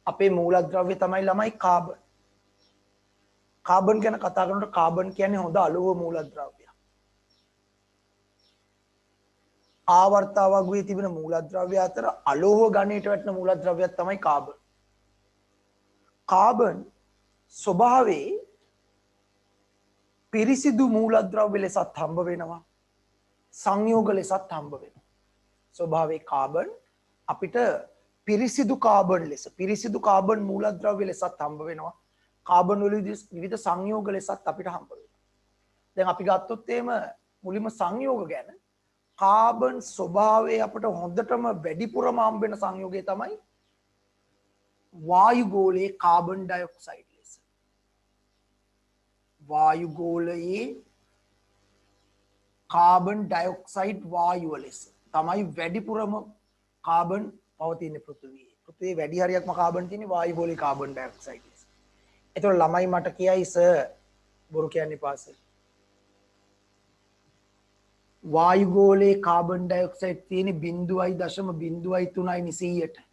අපේ මූලද්‍රව්‍ය තමයි ළමයි කාබන්. කාබන් ගැන කතා කරනකොට කාබන් කියන්නේ හොඳ අලුව මූලද්‍රව්‍යයක්. ආවර්තාව වගේ තිබෙන මූලද්‍රව්‍ය අතර අලෝහ ගණයට වැටෙන මූලද්‍රව්‍යයක් තමයි කාබන්. කාබන් ස්වභාවයේ පිරිසිදු මූලද්‍රව්‍ය ලෙසත් හම්බ වෙනවා. සංයෝග ලෙසත් හම්බ වෙනවා. ස්වභාවයේ කාබන් අපිට පිරිසිදු කාබන් ලෙස පිරිසිදු කාබන් මූලද්‍රව්‍ය ලෙසත් හම්බ වෙනවා. කාබන් වල විවිධ සංයෝග ලෙසත් අපිට හම්බ වෙනවා. දැන් අපි ගත්තොත් එහෙම මුලින්ම සංයෝග ගැන කාබන් ස්වභාවයේ අපිට හොඳටම වැඩිපුරම හම්බ වෙන සංයෝගය තමයි වායු ගෝලයේ කාබන් ඩයොක්සයිඩ් ලෙස. වායු ගෝලයේ කාබන් ඩයොක්සයිඩ් වායුව ලෙස තමයි වැඩිපුරම කාබන් පවතින පෘථිවියේ. පෘථිවියේ වැඩි හරියක්ම කාබන් තියෙන්නේ වායු ගෝලයේ කාබන් ඩයොක්සයිඩ් ලෙස. ඒතකොට ළමයි මට කියයි සර් බොරු කියන්නේ පාසල්. වායු ගෝලයේ කාබන් ඩයොක්සයිඩ් තියෙන්නේ 0.03යි 100ට.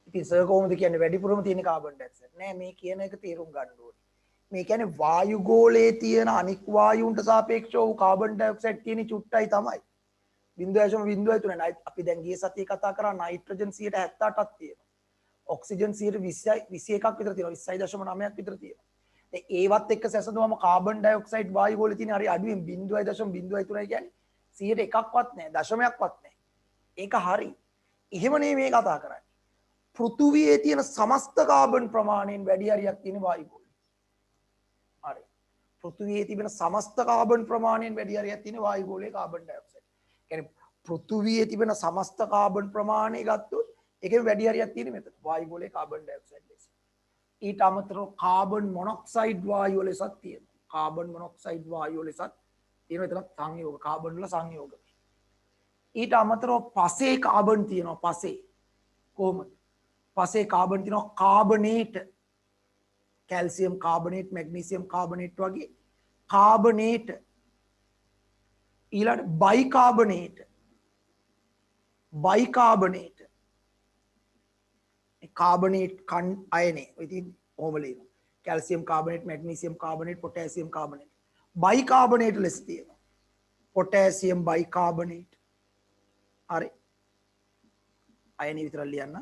ඉතින් සර් කොහොමද කියන්නේ වැඩිපුරම තියෙන කාබන් ඩයොක්සයිඩ්? නෑ මේ කියන එක තේරුම් ගන්න ඕනේ. මේ කියන්නේ වායු ගෝලයේ තියෙන අනික් වායුන්ට සාපේක්ෂව වූ කාබන් ඩයොක්සයිඩ් තියෙන චුට්ටයි තමයි. 0.03යි. අපි දැන් ගිය සතියේ කතා කරා නයිට්‍රජන් 78ක් තියෙනවා. ඔක්සිජන් 21ක් විතර තියෙනවා. 20.9ක් විතර තියෙනවා. දැන් ඒවත් එක්ක සැසඳුවම කාබන් ඩයොක්සයිඩ් වායු ගෝලයේ තියෙන හරි අඩුවෙන් 0.03යි කියන්නේ 100%ක්වත් නෑ. දශමයක්වත් නෑ. ඒක හරි. එහෙම නෙමෙයි මේ කතා කරන්නේ. පෘථුවියේ තියෙන සමස්ත කාබන් ප්‍රමාණයෙන් වැඩි හරියක් තියෙන වායු ගෝලය. හරි. පෘථුවියේ තිබෙන සමස්ත කාබන් ප්‍රමාණයෙන් වැඩි හරියක් තියෙන වායු ගෝලයේ කාබන් ඩයොක්සයිඩ්. කියන්නේ පෘථුවියේ තිබෙන සමස්ත කාබන් ප්‍රමාණය ගත්තොත් ඒකෙන් වැඩි හරියක් තියෙන මෙතන වායු ගෝලයේ කාබන් ඩයොක්සයිඩ් ලෙස. ඊට අමතරව කාබන් මොනොක්සයිඩ් වායුව ලෙසත් තියෙනවා. කාබන් මොනොක්සයිඩ් වායුව ලෙසත් තියෙන එතන සංයෝග කාබන් වල සංයෝග. ඊට අමතරව පසේ කාබන් තියෙනවා. පසේ කොහොමද? පසේ කාබන් තියෙනවා කාබනේට කැල්සියම් කාබනේට් මැග්නීසියම් කාබනේට් වගේ කාබනේට ඊළඟ බයිකාබනේට කාබනේට් කන් අයනේ ඔය ඉතින් ඔහොම ලියනවා calcium carbonate magnesium carbonate potassium carbonate bicarbonate ලෙස තියෙනවා පොටෑසියම් බයිකාබනේට් හරි අයනේ විතර ලියන්න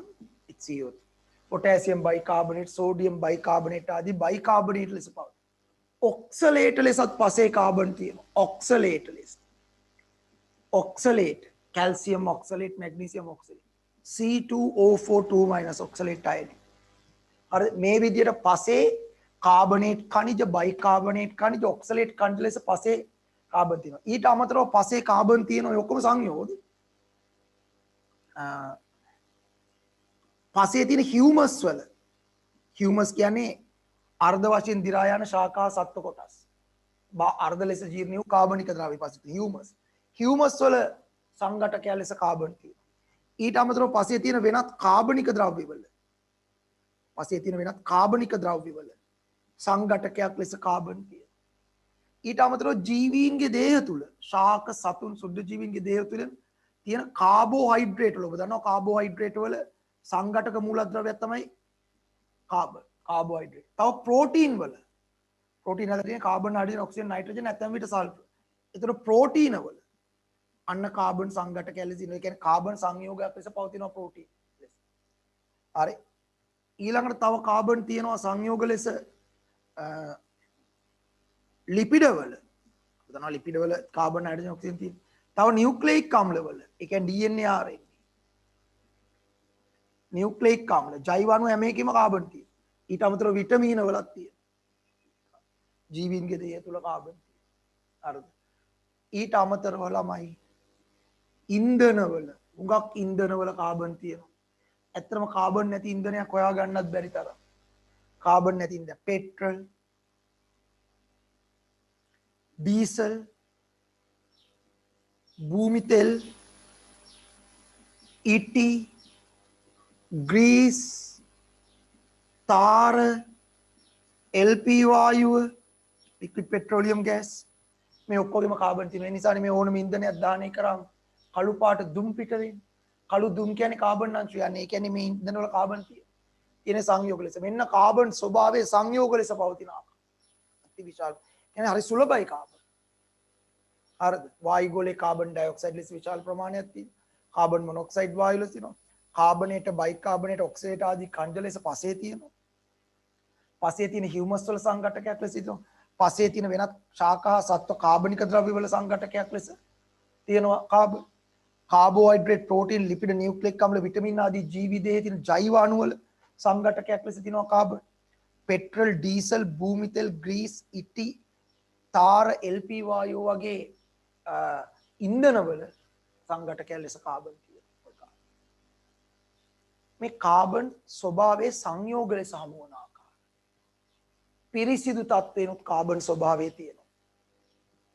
CO2 potassium bicarbonate, sodium bicarbonate आदि bicarbonate ලෙස පවතී. ඔක්සලේට් ලෙසත් පසේ කාබන් තියෙනවා. ඔක්සලේට් ලෙස. Oxalate, calcium oxalate, magnesium oxalate. C2O4 2- oxalate අයනය. හරි මේ විදිහට පසේ කාබනේට් කනිජ, බයිකාබනේට් කනිජ, ඔක්සලේට් කනිජ ලෙස පසේ කාබන් තියෙනවා. ඊට අමතරව පසේ කාබන් තියෙන ඔය ඔක්කොම සංයෝග. පසේ තියෙන හියුමස් වල හියුමස් කියන්නේ අර්ධ වශයෙන් දි รา යන ශාකා සත්ව කොටස්. අර්ධ ලෙස ජීර්ණ වූ කාබනික ද්‍රව්‍ය පසේ හියුමස්. හියුමස් වල සංඝටකය ලෙස කාබන් තියෙනවා. ඊට අමතරව පසේ තියෙන වෙනත් කාබනික ද්‍රව්‍ය වල පසේ තියෙන වෙනත් කාබනික ද්‍රව්‍ය වල සංඝටකයක් ලෙස කාබන් තියෙනවා. ඊට අමතරව ජීවීන්ගේ දේහ තුල ශාක සතුන් සුද්ධ ජීවීන්ගේ දේහ තුල තියෙන කාබෝහයිඩ්‍රේට් වල ඔබ දන්නවා කාබෝහයිඩ්‍රේට් වල සංඝටක මූලද්‍රව්‍යයක් තමයි කාබන් කාබෝහයිඩ්‍රේට්. තව ප්‍රෝටීන් වල ප්‍රෝටීන් වල තියෙන කාබන් හයිඩ්‍රජන් ඔක්සිජන් නයිට්‍රජන් නැත්නම් විට සල්ෆර්. ඒතර ප්‍රෝටීන වල අන්න කාබන් සංඝටක ලෙස ඉන්නේ. ඒ කියන්නේ කාබන් සංයෝගයක් ලෙස පවතින ප්‍රෝටීන් ලෙස. හරි. ඊළඟට තව කාබන් තියෙනවා සංයෝග ලෙස ලිපිඩ වල. දන්නවා ලිපිඩ වල කාබන් හයිඩ්‍රජන් ඔක්සිජන් තියෙනවා. තව නියුක්ලියික් අම්ල වල. ඒ කියන්නේ DNA RNA නියුක්ලියික් අම්ල ජෛව අණු හැම එකෙම කාබන් තියෙනවා. ඊට අමතරව විටමින වලත් තියෙනවා. ජීවීන්ගේ දේහ තුල කාබන් තියෙනවා. හරිද? ඊට අමතරව ළමයි ඉන්ධන වල උඟක් ඉන්ධන වල කාබන් තියෙනවා. ඇත්තටම කාබන් නැති ඉන්ධනයක් හොයා ගන්නත් බැරි තරම්. කාබන් නැති ඉන්ධන පෙට්‍රල් ඩීසල් භූමි තෙල් ඉටි ග්‍රීස් තාර LP වායුව ලික්විඩ් පෙට්‍රෝලියම් ගෑස් මේ ඔක්කොගෙම කාබන් තියෙන නිසානේ මේ ඕනම ඉන්ධනයක් දාන එක කරාම කළු පාට දුම් පිට වෙන්නේ. කළු දුම් කියන්නේ කාබන් අංශු යන්නේ. ඒ කියන්නේ මේ ඉන්ධන වල කාබන් තියෙන සංයෝග ලෙස. මෙන්න කාබන් ස්වභාවයේ සංයෝග ලෙස පවතින ආකාරය. අති විශාල. කියන්නේ හරි සුලභයි කාබන්. හරිද? වායු ගෝලයේ කාබන් ඩයොක්සයිඩ් ලෙස විශාල ප්‍රමාණයක් තියෙනවා. කාබන් මොනොක්සයිඩ් වායු ලෙස තියෙනවා. කාබනේට බයිකාබනේට ඔක්සේට් ආදී කන්ද ලෙස පසේ තියෙනවා. පසේ තියෙන හියුමස් වල සංඝටකයක් ලෙස තියෙනවා. පසේ තියෙන වෙනත් ශාකා සත්ව කාබනික ද්‍රව්‍ය වල සංඝටකයක් ලෙස තියෙනවා කාබන්. කාබෝහයිඩ්‍රේට් ප්‍රෝටීන් ලිපිඩ නියුක්ලික් අම්ල විටමින් ආදී ජීවිතයේ තියෙන ජෛව අණු වල සංඝටකයක් ලෙස තියෙනවා කාබන්. පෙට්‍රල් ඩීසල් භූමි තෙල් ග්‍රීස් ඉටි තාර LP වායු වගේ ඉන්ධන වල සංඝටකයක් ලෙස කාබන් තියෙනවා. මේ කාබන් ස්වභාවයේ සංයෝග ලෙස හමු වන ආකාරය. පිරිසිදු තත්ත්වෙනුත් කාබන් ස්වභාවයේ තියෙනවා.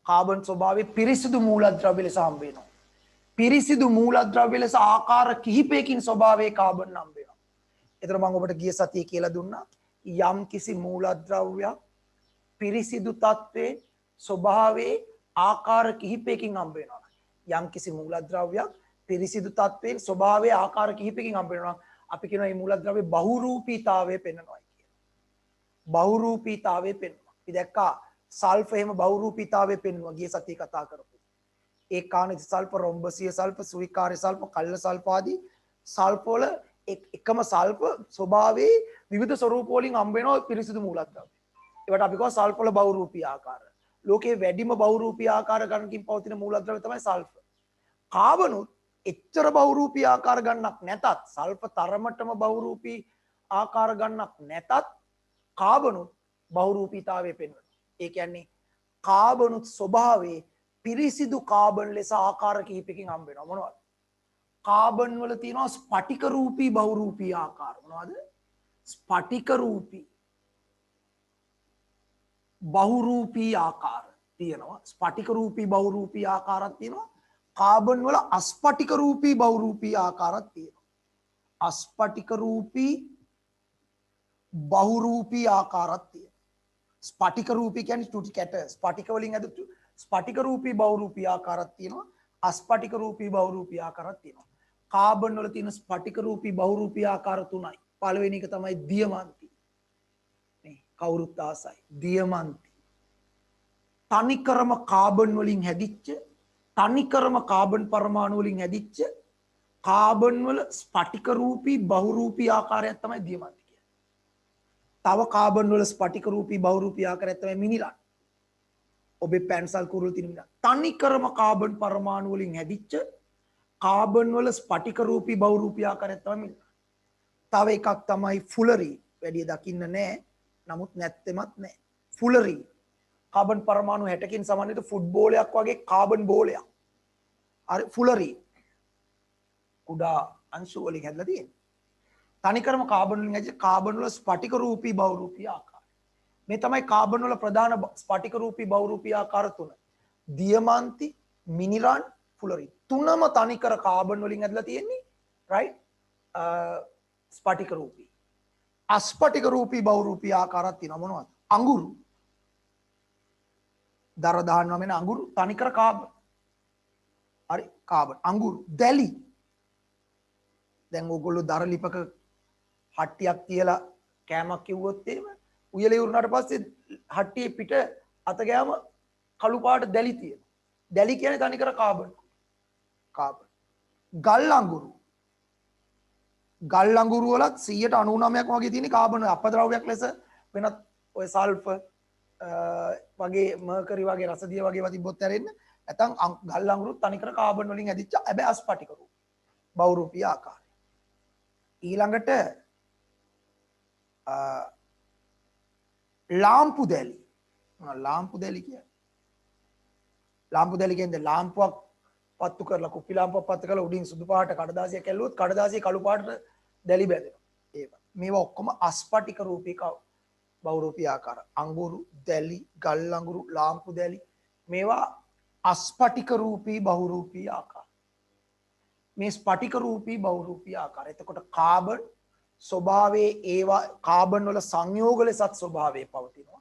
කාබන් ස්වභාවයේ පිරිසිදු මූලද්‍රව්‍ය ලෙස හම්බ වෙනවා. පිරිසිදු මූලද්‍රව්‍ය ලෙස ආකාර කිහිපයකින් ස්වභාවයේ කාබන් හම්බ වෙනවා. ඒතර මම ඔබට ගිය සතියේ කියලා දුන්නා යම් කිසි මූලද්‍රව්‍යයක් පිරිසිදු තත්ත්වයේ ස්වභාවයේ ආකාර කිහිපයකින් හම්බ වෙනවා. යම් කිසි මූලද්‍රව්‍යයක් පිරිසිදු තත්ත්වයේ ස්වභාවයේ ආකාර කිහිපයකින් හම්බ වෙනවා. අපි කියනවා මේ මූලද්‍රව්‍ය බහුරූපීතාවය පෙන්වනවා කියලා. බහුරූපීතාවය පෙන්වනවා. අපි දැක්කා සල්ෆර් එහෙම බහුරූපීතාවය පෙන්වනවා ගිය සතියේ කතා කරපු. ඒකානික සල්ෆර්, රොම්බසීය සල්ෆර්, සුවිකාර්ය සල්ෆර්, කල්ල සල්ෆර් ආදී සල්ෆර් වල එකම සල්ෆර් ස්වභාවයේ විවිධ ස්වරූප වලින් හම්බ වෙනවා පිරිසිදු මූලද්‍රව්‍ය. ඒවට අපි කියනවා සල්ෆර් වල බහුරූපී ආකාර. ලෝකයේ වැඩිම බහුරූපී ආකාර ගණනකින් පවතින මූලද්‍රව්‍ය තමයි සල්ෆර්. කාබනුත් එච්චර බහුරූපී ආකාර ගණනක් නැතත් සල්ෆර් තරමටම බහුරූපී ආකාර ගණනක් නැතත් කාබනුත් බහුරූපීතාවය පෙන්වනවා. ඒ කියන්නේ කාබනුත් ස්වභාවයේ පිරිසිදු කාබන් ලෙස ආකාර කිහිපයකින් හම්බ වෙනවා. මොනවද? කාබන් වල තියෙනවා ස්පටික රූපී බහුරූපී ආකාර. මොනවද? ස්පටික රූපී බහුරූපී ආකාර තියෙනවා. ස්පටික රූපී බහුරූපී ආකාරات තියෙනවා. කාබන් වල අස්පටික රූපී බහුරූපී ආකාරات තියෙනවා. අස්පටික රූපී බහුරූපී ආකාරات තියෙනවා. ස්පටික රූපී කියන්නේ ටුටි කැට ස්පටික වලින් ඇද ස්පටික රූපී බහුරූපී ආකාරات තියෙනවා. අස්පටික රූපී බහුරූපී ආකාරات තියෙනවා. කාබන් වල තියෙන ස්පටික රූපී බහුරූපී ආකාර තුනයි. පළවෙනි එක තමයි දියමන්ති. මේ කවුරුත් ආසයි. දියමන්ති. තනිකරම කාබන් වලින් හැදිච්ච තනිකරම කාබන් පරමාණු වලින් හැදිච්ච කාබන් වල ස්පටික රූපී බහුරූපී ආකාරයක් තමයි දියමන්ති කියන්නේ. තව කාබන් වල ස්පටික රූපී බහුරූපී ආකාරයක් තමයි මිනිරන්. ඔබේ පැන්සල් කුරුල් තියෙන මිනිරන්. තනිකරම කාබන් පරමාණු වලින් හැදිච්ච කාබන් වල ස්පටික රූපී බහුරූපී ආකාරයක් තමයි මිනිරන්. තව එකක් තමයි ෆුලරි. වැඩි දකින්න නැහැ. නමුත් නැත්තෙමත් නැහැ. ෆුලරි. කාබන් පරමාණු 60කින් සමන්විත ෆුට්බෝලයක් වගේ කාබන් බෝලයක්. හරි ෆුලරි. කුඩා අංශු වලින් හැදලා තියෙන්නේ. තනිකරම කාබන් වලින් හැදිච්ච කාබන් වල ස්පටික රූපී බහුරූපී ආකාරය. මේ තමයි කාබන් වල ප්‍රධාන ස්පටික රූපී බහුරූපී ආකාර තුන. දියමන්ති, මිනිරන්, ෆුලරි. තුනම තනිකර කාබන් වලින් හැදලා තියෙන්නේ. රයිට්? ස්පටික රූපී. අස්පටික රූපී බහුරූපී ආකාරات තියෙනවා මොනවද? අඟුරු. දර දාන්නවා මෙන්න අඟුරු තනිකර කාබන්. හරි කාබන්. අඟුරු, දැලි. දැන් ඕගොල්ලෝ දර ලිපක හට්ටියක් තියලා කෑමක් කිව්වොත් එහෙම උයලේ උරුනාට පස්සේ හට්ටියේ පිට අත ගෑම කළු පාට දැලි තියෙනවා. දැලි කියන්නේ තනිකර කාබන්. කාබන්. ගල් අඟුරු. ගල් අඟුරු වලත් 99%ක් වගේ තියෙන කාබන් අපද්‍රව්‍යයක් ලෙස වෙනත් ඔය සල්ෆර් වගේ මර්කරි වගේ රසදිය වගේ තිබ්බොත් ඇරෙන්න නැත්නම් ගල් අඟුරු තනිකර කාබන් වලින් හැදිච්ච හැබැයි අස්පටික රූප බහුරූපී ආකාරය. ඊළඟට ලාම්පු දැලි. ලාම්පු දැලි කියන්නේ ලාම්පු දැලි කියන්නේ ලාම්පුවක් පත්තු කරලා කුප්පි ලාම්පුවක් පත්තු කරලා උඩින් සුදු පාට කඩදාසියක් ඇල්ලුවොත් කඩදාසිය කළු පාටට දැලි බැඳෙනවා. ඒවා. මේවා ඔක්කොම අස්පටික රූපී බහුරූපී ආකාර. අඟුරු, දැලි, ගල් අඟුරු, ලාම්පු දැලි මේවා අස්පටික රූපී බහුරූපී ආකාර. මේ ස්පටික රූපී බහුරූපී ආකාර. එතකොට කාබන් ස්වභාවයේ ඒවා කාබන් වල සංයෝග ලෙසත් ස්වභාවයේ පවතිනවා.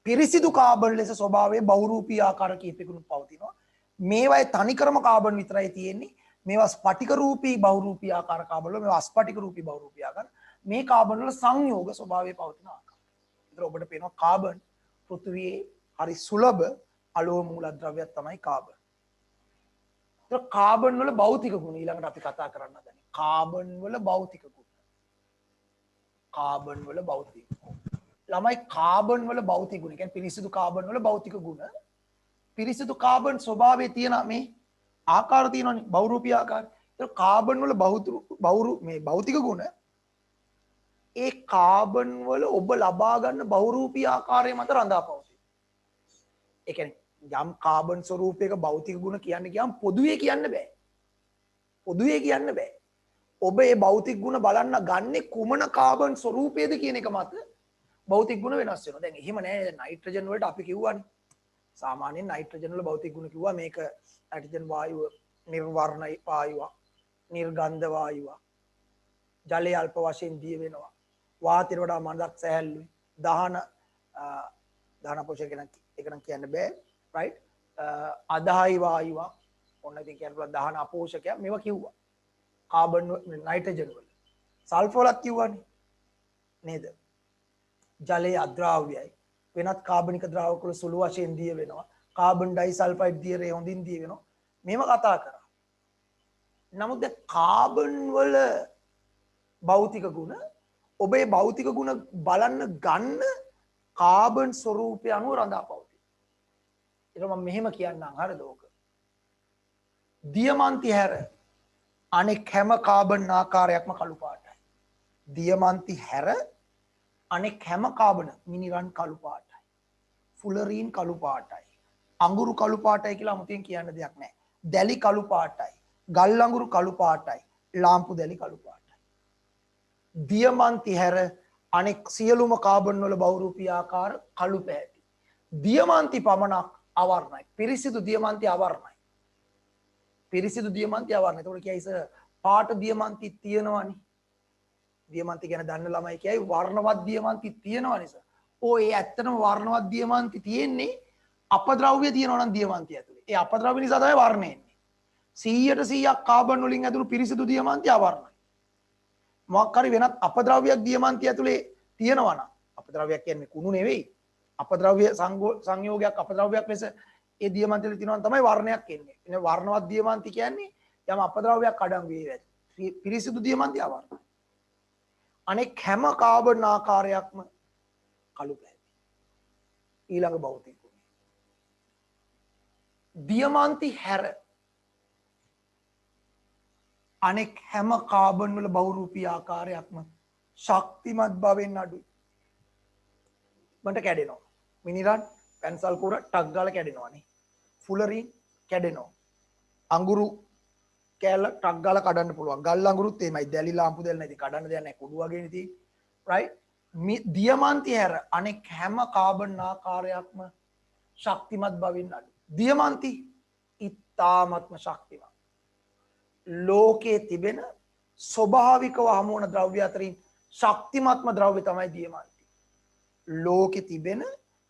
පිරිසිදු කාබන් ලෙස ස්වභාවයේ බහුරූපී ආකාර කීපයකින් පවතිනවා. මේවායේ තනිකරම කාබන් විතරයි තියෙන්නේ. මේවා ස්පටික රූපී බහුරූපී ආකාර කාබන් වල මේවා අස්පටික රූපී බහුරූපී ආකාර මේ කාබන් වල සංයෝග ස්වභාවය පවතින ආකාර. ඒතර ඔබට පේනවා කාබන් පෘථිවියේ හරි සුලභ අලෝහ මූලද්‍රව්‍යයක් තමයි කාබන්. ඒතර කාබන් වල භෞතික ගුණ ඊළඟට අපි කතා කරන්න හදන්නේ. කාබන් වල භෞතික ගුණ. කාබන් වල භෞතික ගුණ. ළමයි කාබන් වල භෞතික ගුණ. කියන්නේ පිරිසිදු කාබන් වල භෞතික ගුණ. පිරිසිදු කාබන් ස්වභාවයේ තියෙන මේ ආකාර තියෙනවනේ බහුරූපී ආකාර. ඒක කාබන් වල මේ භෞතික ගුණ ඒ කාබන් වල ඔබ ලබා ගන්න බහුරූපී ආකාරය මත රඳා පවතී. ඒ කියන්නේ යම් කාබන් ස්වරූපයක භෞතික ගුණ කියන්න ගියාම පොදුවේ කියන්න බෑ. පොදුවේ කියන්න බෑ. ඔබ මේ භෞතික ගුණ බලන්න ගන්නේ කුමන කාබන් ස්වරූපයේද කියන එක මත භෞතික ගුණ වෙනස් වෙනවා. දැන් එහෙම නෑ නයිට්‍රජන් වලට අපි කිව්වනේ. සාමාන්‍යයෙන් නයිට්‍රජන් වල භෞතික ගුණ කිව්වා මේක නයිට්‍රජන් වායුව නිර්වර්ණ වායුවක්, නිර්ගන්ධ වායුවක්. ජලය අල්ප වශයෙන් දිය වෙනවා. වාතයට වඩා මඳක් සැහැල්ලුයි. දහන පෝෂක එක නම් කියන්න බෑ. රයිට්? අදායි වායුවක්. ඔන්න ඉතින් කියන්න පුළුවන් දහන අපෝෂකයක් මේවා කිව්වා. කාබන් නයිට්‍රජන් වල. සල්ෆර් වලත් කිව්වනේ. නේද? ජලයේ අද්‍රාව්‍යයි. වෙනත් කාබනික ද්‍රාවක වල සුළු වශයෙන් දිය වෙනවා. කාබන් ඩයිසල්ෆයිඩ් දියරේ හොඳින් දිය වෙනවා. මේව කතා කරා. නමුත් දැන් කාබන් වල භෞතික ගුණ ඔබේ භෞතික ගුණ බලන්න ගන්න කාබන් ස්වරූපය අනුව රඳා පවතී. ඒක මම මෙහෙම කියන්නම් හරිද ඕක. දියමන්ති හැර අනෙක් හැම කාබන් ආකාරයක්ම කළු පාටයි. දියමන්ති හැර අනෙක් හැම කාබන මිනිරන් කළු පාටයි. ෆුලරීන් කළු පාටයි. අඟුරු කළු පාටයි කියලා අමුතියෙන් කියන්න දෙයක් නැහැ. දැලි කළු පාටයි. ගල් අඟුරු කළු පාටයි. ලාම්පු දැලි කළු පාටයි. දියමන්ති හැර අනෙක් සියලුම කාබන් වල බහුරූපී ආකාර කළු පැහැති. දියමන්ති පමණක් අවර්ණයි. පිරිසිදු දියමන්ති අවර්ණයි. පිරිසිදු දියමන්ති අවර්ණයි. ඒතකොට කියයි ඉතින් පාට දියමන්ති තියෙනවනේ. දියමන්ති ගැන දන්න ළමයි කියයි වර්ණවත් දියමන්ති තියෙනවනේ සර්. ඕ ඒ ඇත්තටම වර්ණවත් දියමන්ති තියෙන්නේ අපද්‍රව්‍ය තියෙනවා නම් දියමන්ති ඇතුලේ. ඒ අපද්‍රව්‍ය නිසා තමයි වර්ණය එන්නේ. 100% කාබන් වලින් ඇතුළු පිරිසිදු දියමන්ති අවර්ණයි. මොකක් හරි වෙනත් අපද්‍රව්‍යයක් දියමන්ති ඇතුලේ තියෙනවා නම් අපද්‍රව්‍යයක් කියන්නේ කුණු නෙවෙයි. අපද්‍රව්‍ය සංයෝගයක් අපද්‍රව්‍යයක් ලෙස ඒ දියමන්ති වල තියෙනවා තමයි වර්ණයක් එන්නේ. එනේ වර්ණවත් දියමන්ති කියන්නේ යම් අපද්‍රව්‍යයක් අඩංගු වේ. පිරිසිදු දියමන්ති අවර්ණයි. අනෙක් හැම කාබන් ආකාරයක්ම කළු පැහැති. ඊළඟ භෞතික ගුණය. දියමන්ති හැර අනෙක් හැම කාබන් වල බහුරූපී ආකාරයක්ම ශක්තිමත් බවෙන් අඩුයි. මන්ට කැඩෙනවා. මිනිරන් පැන්සල් කුර ටක් ගාලා කැඩෙනවානේ. ෆුලරින් කැඩෙනවා. අඟුරු කෑල්ල ටක් ගාලා කඩන්න පුළුවන්. ගල් අඟුරුත් එහෙමයි. දැලි ලාම්පු දැල් නැති කඩන්න දෙයක් නැහැ. කුඩු වගේනේ තියෙන්නේ. රයිට්? දියමන්ති හැර අනෙක් හැම කාබන් ආකාරයක්ම ශක්තිමත් බවින් අඩුයි. දියමන්ති ඉතාමත්ම ශක්තිමත්. ලෝකයේ තිබෙන ස්වභාවිකව හමු වන ද්‍රව්‍ය අතරින් ශක්තිමත්ම ද්‍රව්‍ය තමයි දියමන්ති. ලෝකයේ තිබෙන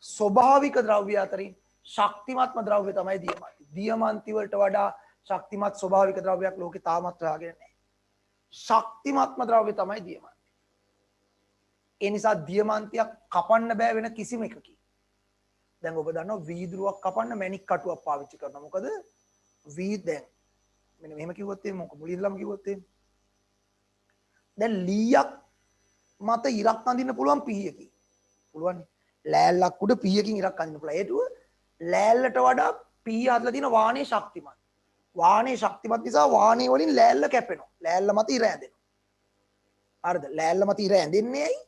ස්වභාවික ද්‍රව්‍ය අතරින් ශක්තිමත්ම ද්‍රව්‍ය තමයි දියමන්ති. දියමන්ති වලට වඩා ශක්තිමත් ස්වභාවික ද්‍රව්‍යයක් ලෝකේ තාමත් හොයාගෙන නැහැ. ශක්තිමත්ම ද්‍රව්‍ය තමයි දියමන්ති. ඒ නිසා දියමන්තියක් කපන්න බෑ වෙන කිසිම එකකින්. දැන් ඔබ දන්නවා වීදුරුවක් කපන්න මැණික් කටුවක් පාවිච්චි කරනවා. මොකද දැන් මෙන්න මෙහෙම කිව්වොත් එහෙම මොකද මුලින්දලම කිව්වොත් එහෙම දැන් ලීයක් මත ඉරක් අඳින්න පුළුවන් පීයකින්. පුළුවන්. ලෑල්ලක් උඩ පීයකින් ඉරක් අඳින්න පුළුවන්. ඒතුව ලෑල්ලට වඩා පීය හදලා තියෙන වාහනේ ශක්තිමත්. වාහනේ ශක්තිමත් නිසා වාහනේ වලින් ලෑල්ල කැපෙනවා. ලෑල්ල මත ඉර ඇදෙනවා. හරිද? ලෑල්ල මත ඉර ඇදෙන්නේ ඇයි?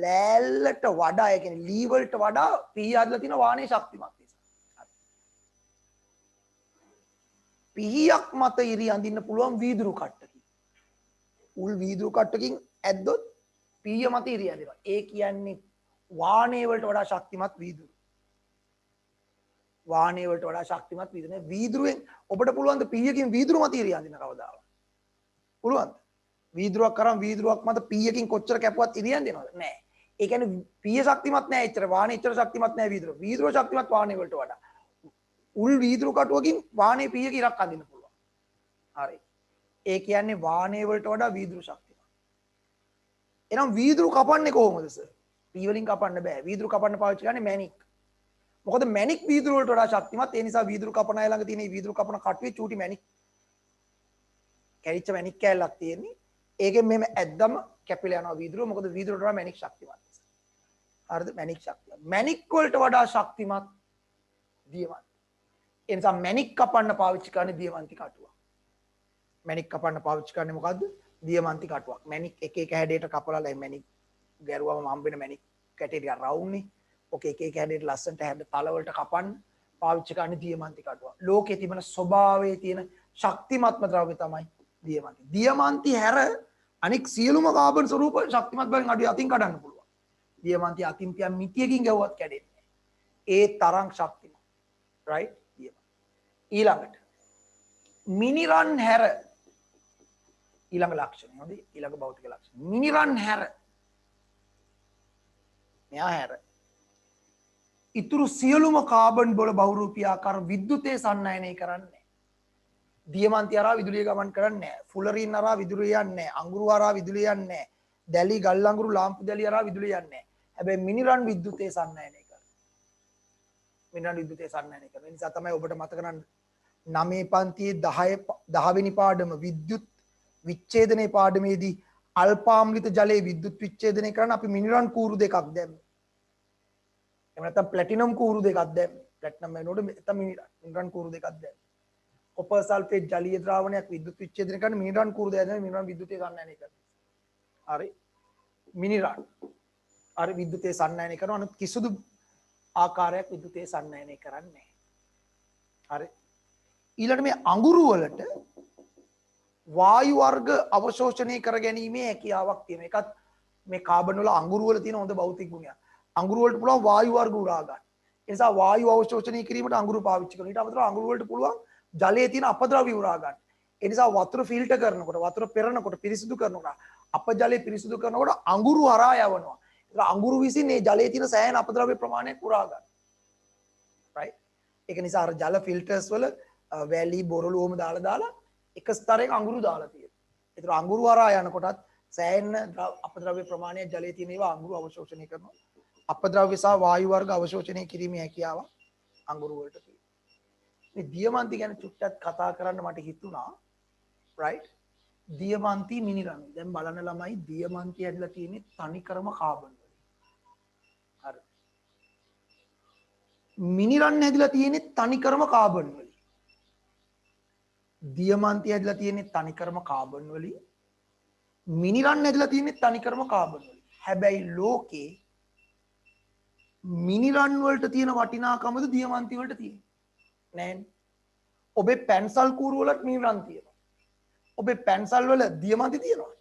ලෑල්ලට වඩා ඒ කියන්නේ ලී වලට වඩා පීය හදලා තියෙන වාහනේ ශක්තිමත් නිසා. පීයක් මත ඉරි අඳින්න පුළුවන් වීදුරු කට්ටකින්. උල් වීදුරු කට්ටකින් ඇද්දොත් පීය මත ඉරි ඇදෙනවා. ඒ කියන්නේ වාහනේ වලට වඩා ශක්තිමත් වීදුරු. වාහනේ වලට වඩා ශක්තිමත් වීදුරු. වීදුරුවෙන් ඔබට පුළුවන් ද පීයකින් වීදුරු මත ඉරි අඳින්න කවදාවත්? පුළුවන්ද? වීදුරුවක් කරන් වීදුරුවක් මත පීයකින් කොච්චර කැපුවත් ඉරි අඳිනවද? නෑ. ඒ කියන්නේ පීය ශක්තිමත් නෑ එච්චර. වාහනේ එච්චර ශක්තිමත් නෑ වීදුරුව. වීදුරුව ශක්තිමත් වාහනේ වලට වඩා. උල් වීදුරු කටුවකින් වාහනේ පීයක ඉරක් අඳින්න පුළුවන්. හරි. ඒ කියන්නේ වාහනේ වලට වඩා වීදුරු ශක්තිමත්. එහෙනම් වීදුරු කපන්නේ කොහොමද සර්? පී වලින් කපන්න බෑ. වීදුරු කපන්න පාවිච්චි කරන්නේ මැණික්. මොකද මැණික් වීදුරු වලට වඩා ශක්තිමත්. ඒ නිසා වීදුරු කපන අය ළඟ තියෙන මේ වීදුරු කපන කටුවේ චූටි මැණික් කැරිච්ච මැණික් කෑල්ලක් තියෙන්නේ. ඒකෙන් මෙහෙම ඇද්දම කැපිලා යනවා වීදුරුව. මොකද වීදුරුවට වඩා මැණික් ශක්තිමත්. හරිද? මැණික් ශක්තිමත්. මැණික් වලට වඩා ශක්තිමත් දියමන්ති. ඒ නිසා මැණික් කපන්න පාවිච්චි කරන්නේ දියමන්ති කටුවක්. මැණික් කපන්න පාවිච්චි කරන්නේ මොකද්ද? දියමන්ති කටුවක්. මැණික් එක එක හැඩයට කපලා මැණික් ගැරුවම හම්බෙන මැණික් කැටේ ටික රවුම්නේ. ඔක එක එක හැඩයට ලස්සනට හැඩ තල වලට කපන්න පාවිච්චි කරන්නේ දියමන්ති කටුවක්. ලෝකේ තිබෙන ස්වභාවයේ තියෙන ශක්තිමත්ම ද්‍රව්‍ය තමයි දියමන්ති. දියමන්ති හැර අනික් සියලුම කාබන් ස්වරූප ශක්තිමත් බලින් අඩු අතින් කඩන්න පුළුවන්. දියමන්ති අතින් තියන් මිටියකින් ගැව්වත් කැඩෙන්නේ නැහැ. ඒ තරම් ශක්තිමත්. right? දියමන්ති. ඊළඟට මිනිරන් හැර ඊළඟ ලක්ෂණය හොඳයි. ඊළඟ භෞතික ලක්ෂණ. මිනිරන් හැර මෙයා හැර ඉතුරු සියලුම කාබන් වල බහුරූපී ආකාර විද්‍යුතේ සන්නයනය කරන්නේ. දියමන්ති හරහා විදුලිය ගමන් කරන්නේ නැහැ. ෆුලරින් හරහා විදුලිය යන්නේ නැහැ. අඟුරු හරහා විදුලිය යන්නේ නැහැ. දැලි ගල් අඟුරු ලාම්පු දැලි හරහා විදුලිය යන්නේ නැහැ. හැබැයි මිනිරන් විද්‍යුතේ සන්නයනය කරනවා. මිනිරන් විද්‍යුතේ සන්නයනය කරනවා. ඒ නිසා තමයි ඔබට මතක නම් 9 පන්තියේ 10 වෙනි පාඩම විද්‍යුත් විච්ඡේදනයේ පාඩමේදී අල්පාම්ලිත ජලයේ විද්‍යුත් විච්ඡේදනය කරන අපි මිනිරන් කූරු දෙකක් දැම්මේ. එහෙම නැත්නම් ප්ලැටිනම් කූරු දෙකක් දැම්මේ. ප්ලැටිනම් වෙනකොට නැත්නම් මිනිරන් කූරු දෙකක් දැම්මේ. කොපර් සල්ෆේට් ජලීය ද්‍රාවණයක් විද්‍යුත් විච්ඡේදනය කරන මිනිරන් කූරු දෙකක් දැම්මේ. මිනිරන් විද්‍යුතේ සන්නයනය කරනවා. හරි. මිනිරන් හරි විද්‍යුතේ සන්නයනය කරන අනිත් කිසිදු ආකාරයක් විද්‍යුතේ සන්නයනය කරන්නේ නැහැ. හරි. ඊළඟට මේ අඟුරු වලට වායු වර්ග අවශෝෂණය කර ගැනීමේ හැකියාවක් තියෙනවා. ඒකත් මේ කාබන් වල අඟුරු වල තියෙන හොඳ භෞතික ගුණයක්. අඟුරු වලට පුළුවන් වායු වර්ග උරා ගන්න. ඒ නිසා වායු අවශෝෂණය කිරීමට අඟුරු පාවිච්චි කරනවා. ඊට අමතරව අඟුරු වලට පුළුවන් ජලයේ තියෙන අපද්‍රව්‍ය උරා ගන්න. ඒ නිසා වතුර ෆිල්ටර් කරනකොට, වතුර පෙරනකොට, පිරිසිදු කරනකොට, අපජලය පිරිසිදු කරනකොට අඟුරු හරහා යවනවා. ඒක අඟුරු විසින් මේ ජලයේ තියෙන සෑහෙන අපද්‍රව්‍ය ප්‍රමාණයක් උරා ගන්න. right? ඒක නිසා අර ජල ෆිල්ටර්ස් වල වැලි බොරළු ඕම දාලා එක ස්තරයක අඟුරු දාලා තියෙනවා. ඒතර අඟුරු හරහා යනකොටත් සෑහෙන අපද්‍රව්‍ය ප්‍රමාණයක් ජලයේ තියෙන ඒවා අඟුරු අවශෝෂණය කරනවා. අපද්‍රව්‍ය සහ වායු වර්ග අවශෝෂණය කිරීමේ හැකියාව අඟුරු වලට තියෙනවා. මේ දියමන්ති ගැන චුට්ටක් කතා කරන්න මට හිතුණා. right? දියමන්ති මිනිරන්. දැන් බලන ළමයි දියමන්ති ඇදලා තියෙන්නේ තනිකරම කාබන් වලින්. හරි. මිනිරන් ඇදලා තියෙන්නේ තනිකරම කාබන් වලින්. දියමන්ති ඇදලා තියෙන්නේ තනිකරම කාබන් වලින්. මිනිරන් ඇදලා තියෙන්නේ තනිකරම කාබන් වලින්. හැබැයි ලෝකේ මිනිරන් වලට තියෙන වටිනාකමද දියමන්ති වලට තියෙන්නේ නෑනේ. ඔබේ පැන්සල් කූරු වලත් මිනිරන් තියෙනවා. ඔබේ පැන්සල් වල දියමන්ති තියෙනවා.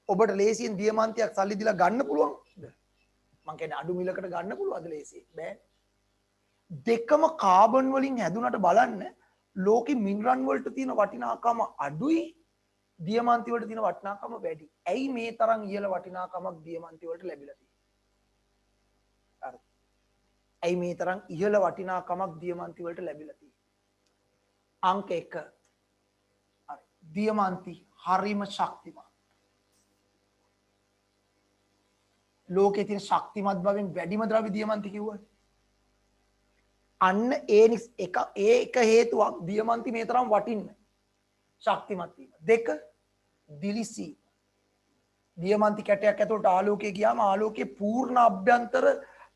ඔබට ලේසියෙන් දියමන්තියක් සල්ලි දීලා ගන්න පුළුවන්ද? මං කියන්නේ අඩු මිලකට ගන්න පුළුවන්ද ලේසියෙන්? බෑ. දෙකම කාබන් වලින් හැදුනට බලන්න ලෝකෙ මිනිරන් වලට තියෙන වටිනාකම අඩුයි, දියමන්ති වලට තියෙන වටිනාකම වැඩි. ඇයි මේ තරම් ඉහළ වටිනාකමක් දියමන්ති වලට ලැබිලා තියෙන්නේ? හරි. ඇයි මේ තරම් ඉහළ වටිනාකමක් දියමන්ති වලට ලැබිලා තියෙන්නේ? අංක 1. හරි. දියමන්ති හරිම ශක්තිමත්. ලෝකේ තියෙන ශක්තිමත් බවෙන් වැඩිම ද්‍රව්‍ය දියමන්ති කිව්වනේ. අන්න ඒක හේතුවක් දියමන්ති මේ තරම් වටින්න ශක්තිමත් වීම. 2. දිලිසී. දියමන්ති කැටයක් ඇතුළට ආලෝකය ගියාම ආලෝකයේ පූර්ණ අභ්‍යන්තර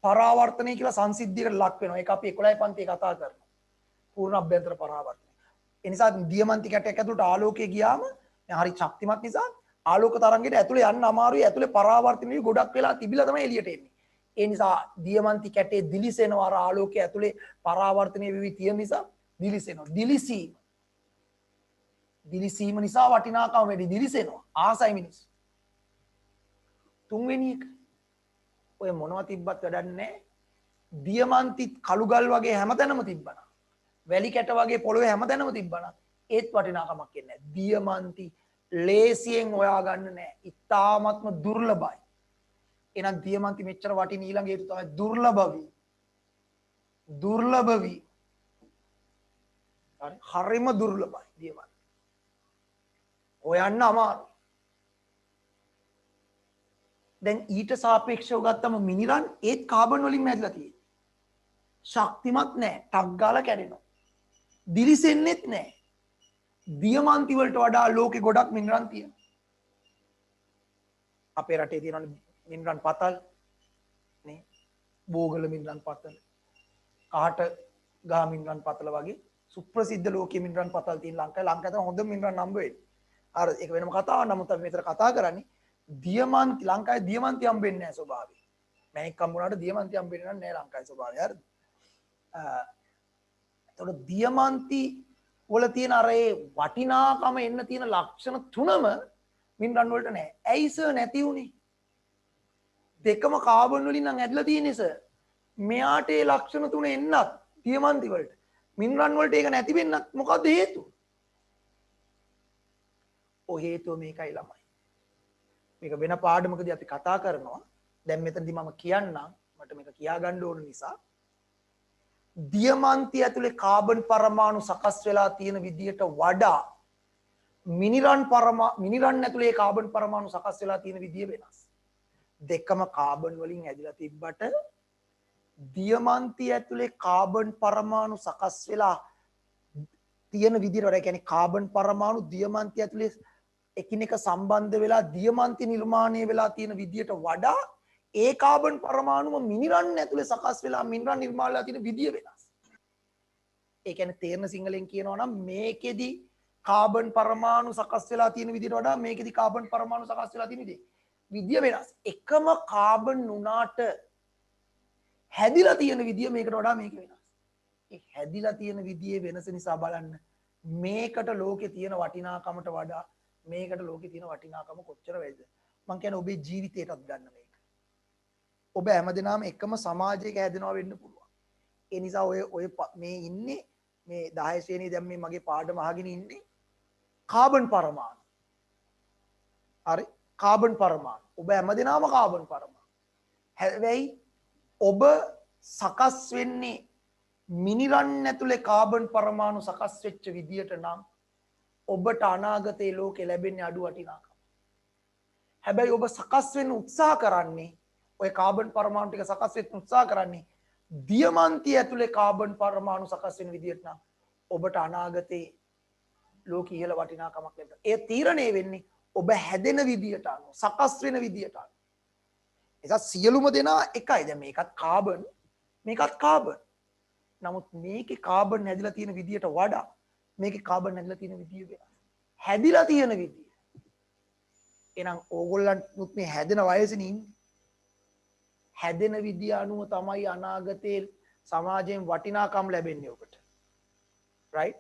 පරාවර්තනය කියලා සංසිද්ධියකට ලක් වෙනවා. ඒක අපි 11 පන්තියේ කතා කරනවා. පූර්ණ අභ්‍යන්තර පරාවර්තනය. ඒ නිසා දියමන්ති කැටයක් ඇතුළට ආලෝකය ගියාම හරි ශක්තිමත් නිසා ආලෝක තරංගයට ඇතුළේ යන්න අමාරුයි. ඇතුළේ පරාවර්තනය ගොඩක් වෙලා තිබිලා තමයි එළියට එන්නේ. ඒ නිසා දියමන්ති කැටේ දිලිසෙනවා. අර ආලෝකයේ ඇතුලේ පරාවර්තනය වෙවි තියෙන නිසා දිලිසෙනවා. දිලිසීම නිසා වටිනාකම වැඩි. දිලිසෙනවා. ආසයි මිනිස්සු. 3 වෙනි එක ඔය මොනවා තිබ්බත් වැඩක් නැහැ. දියමන්ති කළුගල් වගේ හැමතැනම තිබ්බනම්, වැලි කැට වගේ පොළොවේ හැමතැනම තිබ්බනම් ඒත් වටිනාකමක් එන්නේ නැහැ. දියමන්ති ලේසියෙන් හොයාගන්න නැහැ. ඉතාමත්ම දුර්ලභයි. එහෙනම් දියමන්ති මෙච්චර වටින ඊළඟ හේතුව තමයි දුර්ලභ වී. හරි හරිම දුර්ලභයි දියමන්ති. හොයන්න අමාරුයි. දැන් ඊට සාපේක්ෂව ගත්තම මිනිරන් ඒත් කාබන් වලින් මැදලා තියෙන්නේ. ශක්තිමත් නැහැ. ටක් ගාලා කැඩෙනවා. දිලිසෙන්නෙත් නැහැ. දියමන්ති වලට වඩා ලෝකේ ගොඩක් මිනිරන් තියෙනවා. අපේ රටේ තියෙන මිනිරන් පතල් නේ. බෝගල මිනිරන් පතල. කාට ගහ මිනිරන් පතල වගේ සුප්‍රසිද්ධ ලෝකයේ මිනිරන් පතල් තියෙන ලංකාවේ ලංකාවේ හොඳ මිනිරන් හම්බ වෙන්නේ. අර ඒක වෙනම කතාවක්. නමුත් අපි මෙතන කතා කරන්නේ දියමන්ති ලංකාවේ දියමන්ති හම්බෙන්නේ නැහැ ස්වභාවයෙන්. මැණික් හම්බුනාට දියමන්ති හම්බෙන්නේ නැහැ ලංකාවේ ස්වභාවය. හරිද? එතකොට දියමන්ති වල තියෙන අර ඒ වටිනාකම එන්න තියෙන ලක්ෂණ තුනම මිනිරන් වලට නැහැ. ඇයි සර් නැති උනේ? දෙකම කාබන් වලින් නම් ඇදලා තියෙන්නේ සර්. මෙයාට ඒ ලක්ෂණ තුන එන්නත් දියමන්ති වලට මිනිරන් වලට ඒක නැති වෙන්නත් මොකද්ද හේතුව? ඔය හේතුව මේකයි ළමයි. මේක වෙන පාඩමකදී අපි කතා කරනවා. දැන් මෙතනදී මම කියන්නම් මට මේක කියා ගන්න ඕන නිසා. දියමන්ති ඇතුලේ කාබන් පරමාණු සකස් වෙලා තියෙන විදියට වඩා මිනිරන් ඇතුලේ කාබන් පරමාණු සකස් වෙලා තියෙන විදිය වෙනස්. දෙකම කාබන් වලින් ඇදලා තිබ්බට දියමන්ති ඇතුලේ කාබන් පරමාණු සකස් වෙලා තියෙන විදියට වඩා කියන්නේ කාබන් පරමාණු දියමන්ති ඇතුලේ එකිනෙක සම්බන්ධ වෙලා දියමන්ති නිර්මාණය වෙලා තියෙන විදියට වඩා ඒ කාබන් පරමාණුම මිනිරන් ඇතුලේ සකස් වෙලා මිනිරන් නිර්මාණය වෙලා තියෙන විදිය වෙනස්. ඒ කියන්නේ තේරෙන සිංහලෙන් කියනවා නම් මේකෙදි කාබන් පරමාණු සකස් වෙලා තියෙන විදියට වඩා මේකෙදි කාබන් පරමාණු සකස් වෙලා තියෙන විදිය වෙනස්. එකම කාබන් උනාට හැදිලා තියෙන විදිය මේකට වඩා මේක වෙනස්. ඒ හැදිලා තියෙන විදියේ වෙනස නිසා බලන්න මේකට ලෝකේ තියෙන වටිනාකමට වඩා මේකට ලෝකේ තියෙන වටිනාකම කොච්චර වෙයිද? මම කියන්නේ ඔබේ ජීවිතයටත් ගන්න මේක. ඔබ හැමදෙනාම එකම සමාජයක හැදෙනවා වෙන්න පුළුවන්. ඒ නිසා ඔය මේ ඉන්නේ මේ 10 ශ්‍රේණියේ දැන් මේ මගේ පාඩම අහගෙන ඉන්නේ කාබන් පරමාණු. හරි කාබන් පරමාණු. ඔබ හැමදෙනාම කාබන් පරමාණු. හැබැයි ඔබ සකස් වෙන්නේ මිනිරන් ඇතුලේ කාබන් පරමාණු සකස් වෙච්ච විදියට නම් ඔබට අනාගතයේ ලෝකෙ ලැබෙන්නේ අඩු වටිනාකම. හැබැයි ඔබ සකස් වෙන්න උත්සාහ කරන්නේ ඔය කාබන් පරමාණු ටික සකස් වෙන්න උත්සාහ කරන්නේ දියමන්ති ඇතුලේ කාබන් පරමාණු සකස් වෙන විදියට නම් ඔබට අනාගතයේ ලෝක ඉහළ වටිනාකමක් ලැබෙනවා. ඒ තීරණය වෙන්නේ ඔබ හැදෙන විදියට අනුව, සකස් වෙන විදියට අනුව. එසා සියලුම දෙනා එකයි. දැන් මේකත් කාබන්, මේකත් කාබන්. නමුත් මේකේ කාබන් හැදිලා තියෙන විදියට වඩා මේකේ කාබන් හැදිලා තියෙන විදිය වෙනස්. හැදිලා තියෙන විදිය. එහෙනම් ඕගොල්ලන්ත් මේ හැදෙන වයසෙනේ ඉන්නේ. හැදෙන විදිය අනුව තමයි අනාගතයේ සමාජයෙන් වටිනාකම් ලැබෙන්නේ ඔබට. right?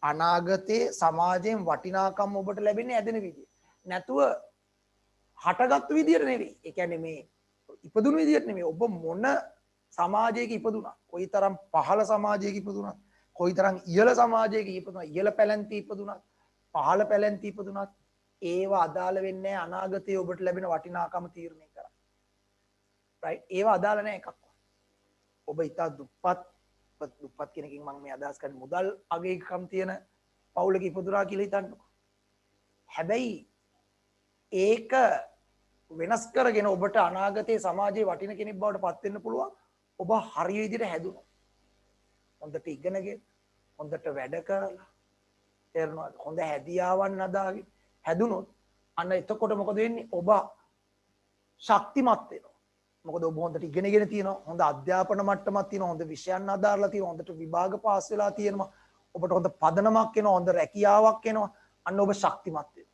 අනාගතයේ සමාජයෙන් වටිනාකම් ඔබට ලැබෙන්නේ හැදෙන විදිය. නැතුව හටගත්තු විදියට නෙවෙයි. ඒ කියන්නේ මේ ඉපදුණු විදියට නෙවෙයි. ඔබ මොන සමාජයක ඉපදුණා, කොයිතරම් පහළ සමාජයක ඉපදුණා, කොයිතරම් ඉහළ සමාජයක ඉපදුණා, ඉහළ පැලැන්ති ඉපදුණා, පහළ පැලැන්ති ඉපදුණා, ඒව අදාළ වෙන්නේ අනාගතයේ ඔබට ලැබෙන වටිනාකම තීරණය කරන්න. right? ඒව අදාළ නැහැ එකක්වත්. ඔබ ඉතා දුප්පත් කෙනකින් මම මේ අදහස් කරන්නේ මුදල් අගයකම් තියෙන පවුලක ඉපදුනා කියලා හිතන්නකෝ. හැබැයි ඒක වෙනස් කරගෙන ඔබට අනාගතයේ සමාජයේ වටින කෙනෙක් බවට පත් වෙන්න පුළුවන්. ඔබ හරිය විදිහට හැදුණා. හොඳට ඉගෙනගෙන, හොඳට වැඩ කරලා, තේරෙනවද? හොඳ හැදියාවන් හදාගෙන හැදුනොත් අන්න එතකොට මොකද වෙන්නේ? ඔබ ශක්තිමත් වෙනවා. මොකද ඔබ හොඳට ඉගෙනගෙන තියෙනවා, හොඳ අධ්‍යාපන මට්ටමක් තියෙනවා, හොඳ විෂයන් අදාළලා තියෙනවා, හොඳට විභාග පාස් වෙලා තියෙනවා, ඔබට හොඳ පදනමක් එනවා, හොඳ රැකියාවක් එනවා. අන්න ඔබ ශක්තිමත් වෙනවා.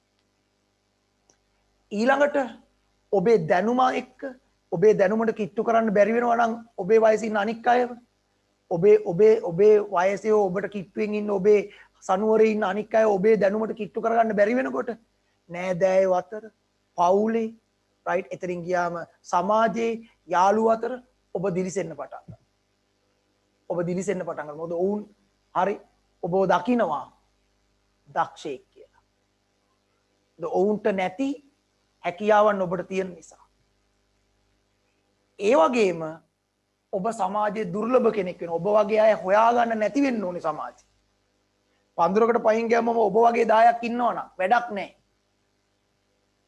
ඊළඟට ඔබේ දැනුම එක්ක ඔබේ දැනුමට කිට්ටු කරන්න බැරි වෙනවා නම් ඔබේ වයසේ ඉන්න අනික් අයව ඔබේ වයසේ ඔබට කිට්ටුවෙන් ඉන්න ඔබේ සනුවරේ ඉන්න අනික් අය ඔබේ දැනුමට කිට්ටු කරගන්න බැරි වෙනකොට නෑදෑයෝ අතර පවුලේ රයිට් එතනින් ගියාම සමාජයේ යාළුවෝ අතර ඔබ දිලිසෙන්න පටන් ගන්නවා. ඔබ දිලිසෙන්න පටන් ගන්නවා. මොකද ඔවුන් හරි ඔබව දකිනවා දක්ෂයෙක් කියලා. ඔවුන්ට නැති හැකියාවන් ඔබට තියෙන නිසා. ඒ වගේම ඔබ සමාජයේ දුර්ලභ කෙනෙක් වෙනවා. ඔබ වගේ අය හොයාගන්න නැති වෙන්න ඕනේ සමාජේ. පඳුරකට පයින් ගියාම ඔබ වගේ 10ක් ඉන්නවනම් වැඩක් නැහැ.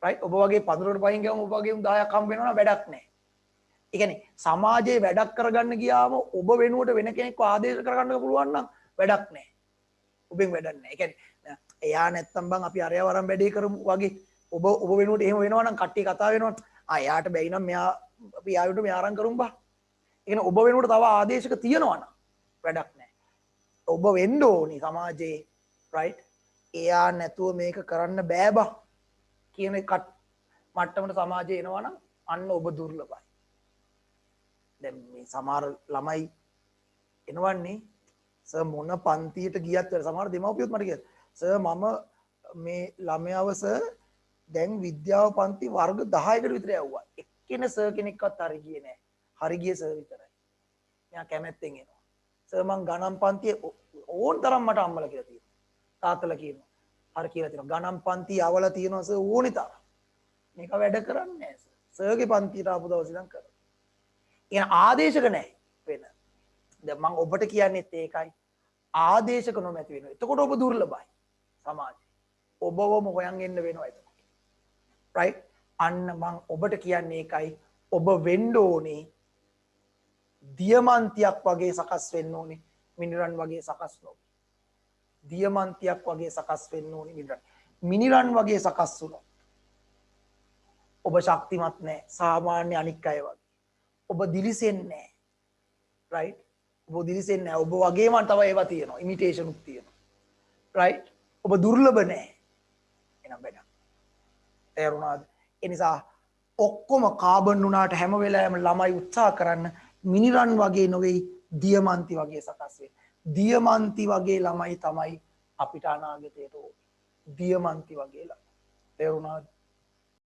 රයිට් ඔබ වගේ පඳුරකට පයින් ගියාම ඔබ වගේ 10ක් හම්බ වෙනවා නම් වැඩක් නැහැ. ඒ කියන්නේ සමාජයේ වැඩක් කරගන්න ගියාම ඔබ වෙනුවට වෙන කෙනෙක්ව ආදේශ කරගන්න පුළුවන් නම් වැඩක් නැහැ. ඔබෙන් වැඩක් නැහැ. ඒ කියන්නේ එයා නැත්තම් බං අපි අරයා වරන් වැඩේ කරමු වගේ ඔබ වෙනුවට එහෙම වෙනවා නම් කට්ටිය කතා වෙනවා. එයාට බැයි නම් මෙයා අපි යාළුවට මෙයා අරන් කරමු බා. ඒ කියන්නේ ඔබ වෙනුවට තව ආදේශක තියනවා නම් වැඩක් නැහැ. ඔබ වෙන්න ඕනි සමාජයේ රයිට් එයා නැතුව මේක කරන්න බෑ බා කියන මට්ටමට සමාජය එනවා නම් අන්න ඔබ දුර්ලභයි. දැන් මේ සමහර ළමයි එනවන්නේ සර් මොන පන්තියට ගියත් සමහර දෙමව්පියොත් මට කියනවා සර් මම මේ ළමයාව සර් දැන් විද්‍යාව පන්ති වර්ග 10කට විතර යවුවා. එක්කෙනෙක් සර් කෙනෙක්වත් හරි ගියේ නැහැ. හරි ගියේ සර් විතරයි. මෙයා කැමැත්තෙන් එනවා. සර් මං ගණන් පන්තියේ ඕන තරම් මට අම්මලා කියලා තියෙනවා. තාත්තලා කියනවා. හරි කියලා තියෙනවා. ගණන් පන්ති යවලා තියෙනවා සර් ඕනි තරම්. මේක වැඩ කරන්නේ නැහැ සර්. සර්ගේ පන්තියට ආපු දවස් ඉඳන් කරා. කියන ආදේශක නැහැ වෙන. දැන් මම ඔබට කියන්නේත් ඒකයි. ආදේශක නොමැති වෙනවා. එතකොට ඔබ දුර්ලභයි සමාජයේ. ඔබවම හොයන් එන්න වෙනවා එතකොට. right? අන්න මම ඔබට කියන්නේ ඒකයි. ඔබ වෙන්න ඕනේ දියමන්තියක් වගේ සකස් වෙන්න ඕනේ. මිනිරන් වගේ සකස් නොවි. දියමන්තියක් වගේ සකස් වෙන්න ඕනේ මිනිරන්. මිනිරන් වගේ සකස් වුණා. ඔබ ශක්තිමත් නැහැ. සාමාන්‍ය අනික් අය වගේ. ඔබ දිලිසෙන්නේ නැහැ. right? ඔබ දිලිසෙන්නේ නැහැ. ඔබ වගේම තව ඒවා තියෙනවා. ඉමිටේෂන් උත් තියෙනවා. right? ඔබ දුර්ලභ නැහැ. එනම් බඩ. තේරුණාද? ඒ නිසා ඔක්කොම කාබන් වුණාට හැම වෙලාවෙම ළමයි උත්සාහ කරන්න මිනිරන් වගේ නොවේයි දියමන්ති වගේ සකස් වෙන්න. දියමන්ති වගේ ළමයි තමයි අපිට අනාගතයට ඕනේ. දියමන්ති වගේ ළමයි. තේරුණාද?